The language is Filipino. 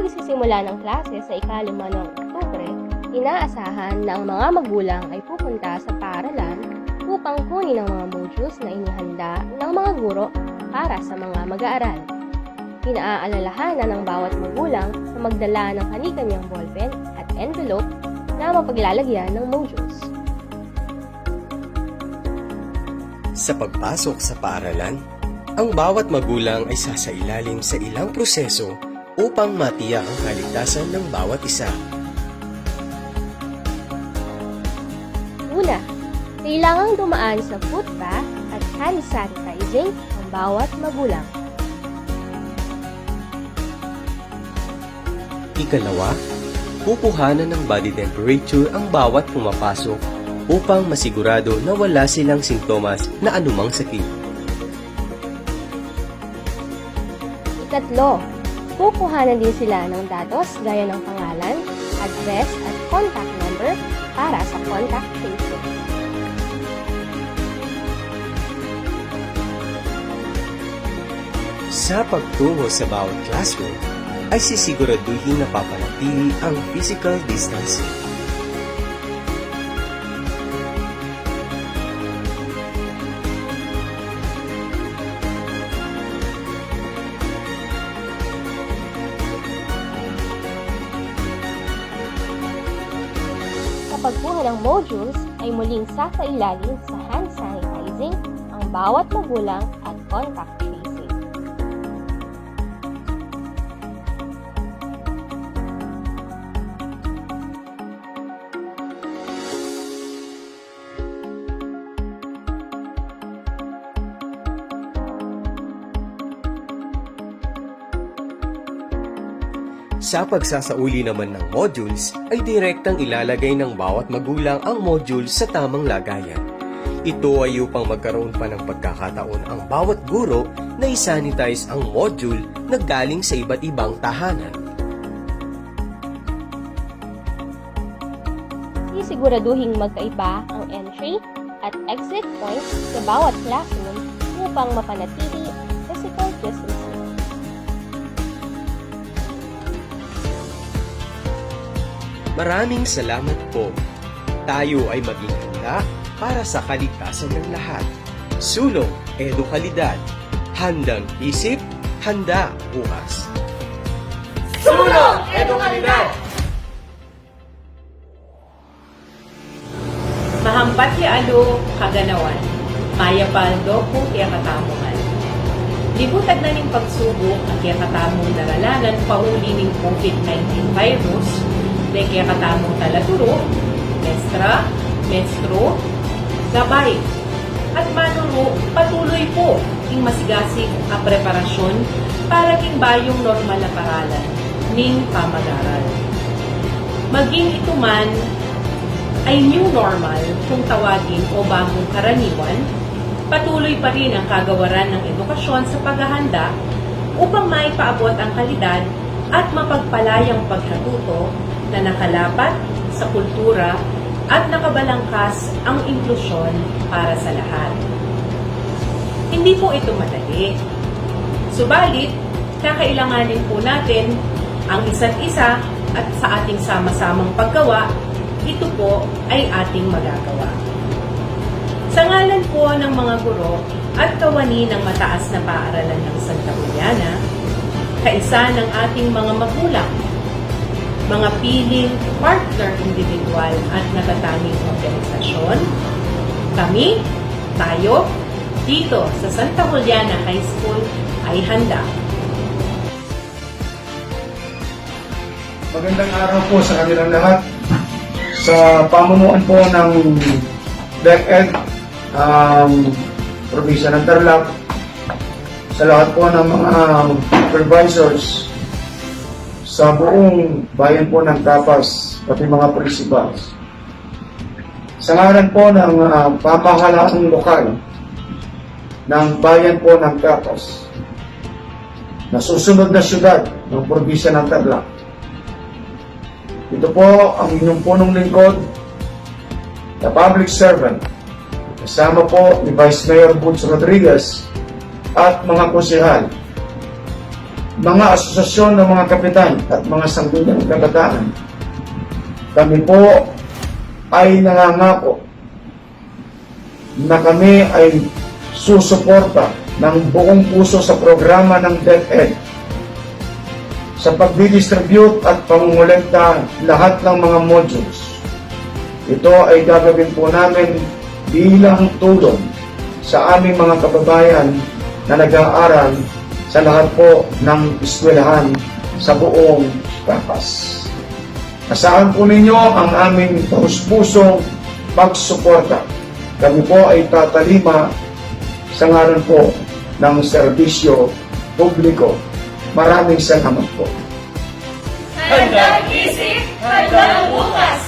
pagsisimula ng klase sa ika-5 ng Oktubre, inaasahan na ang mga magulang ay pupunta sa paaralan upang kunin ang mga modules na inihanda ng mga guro para sa mga mag-aaral. Inaaalalahanan ng bawat magulang na magdala ng kani-kanyang ballpen at envelope na mapaglalagyan ng modules. Sa pagpasok sa paaralan, ang bawat magulang ay sasailalim sa ilang proseso upang matiyak ang kaligtasan ng bawat isa. Una, kailangang dumaan sa foot bath at hand sanitizing ang bawat magulang. Ikalawa, kukuhanan ng body temperature ang bawat pumapasok upang masigurado na wala silang sintomas na anumang sakit. Ikatlo, kukuhanan din sila ng datos gaya ng pangalan, address at contact number para sa contact tracing. Sa pagtungo sa bawat classroom, ay sisiguraduhin na papanatili ang physical distancing. Sa pagkuha ng modules ay muling sasailalim sa hand sanitizing ang bawat magulang at contact tracing. Sa pagsasauli naman ng modules, ay direktang ilalagay ng bawat magulang ang module sa tamang lagayan. Ito ay upang magkaroon pa ng pagkakataon ang bawat guro na isanitize ang module na galing sa iba't ibang tahanan. Sisiguraduhin magkaiba ang entry at exit points sa bawat classroom upang mapanatili ang physical distancing. Maraming salamat po. Tayo ay maging handa para sa kaligtasan ng lahat. Sulong Edukalidad. Handang isip, handa bukas. Sulong Edukalidad! Mahampat ya alo kaganawan, maya paldo po kaya katamungan. Libutad na ning pagsubok ang kaya katamong daralanan pauli ning COVID-19 virus, de kaya katamong talaturo, mestra, mestro, gabay, at manuro patuloy po ing masigasig ang preparasyon para king bayong normal na paralan ning pamag-aral. Maging ito man ay new normal kung tawagin o bagong karaniwan, patuloy pa rin ang kagawaran ng edukasyon sa paghahanda upang maipaabot ang kalidad at mapagpalayang pagkatuto na nakalapat sa kultura at nakabalangkas ang inklusyon para sa lahat. Hindi po ito madali. Subalit, kakailanganin po natin ang isa't isa at sa ating sama-samang paggawa, ito po ay ating magagawa. Sa ngalan po ng mga guro at kawani ng mataas na paaralan ng Santa Juliana, kaisa ng ating mga magulang, mga piling partner individual at natatanging organisasyon, kami, tayo, dito sa Santa Juliana High School ay handa. Magandang araw po sa kanilang lahat. Sa pamunuan po ng DepEd, Probinsya ng Tarlac, sa lahat po ng mga supervisors sa buong bayan po ng Capas, pati mga principals. Sa ngalan po ng pamahalaang lokal ng bayan po ng Capas, na susunod na syudad ng Probinsya ng Tarlac, ito po ang inyong punong lingkod, the public servant, kasama po ni Vice Mayor Butch Rodriguez at mga konsehal. mga asosasyon ng mga kapitan at mga sangguniang kabataan, kami po ay nangangako na kami ay susuporta ng buong puso sa programa ng DepEd sa pagdidistribute at pangungulekta lahat ng mga modules. Ito ay gagawin po namin bilang tulong sa aming mga kababayan na nag-aaral sa lahat po ng eskwelahan sa buong Kapas. Asahan po ninyo ang aming taus-pusong pagsuporta. Kami po ay tatalima sa ngalan po ng serbisyo publiko. Maraming salamat po. Handang isip, handang bukas.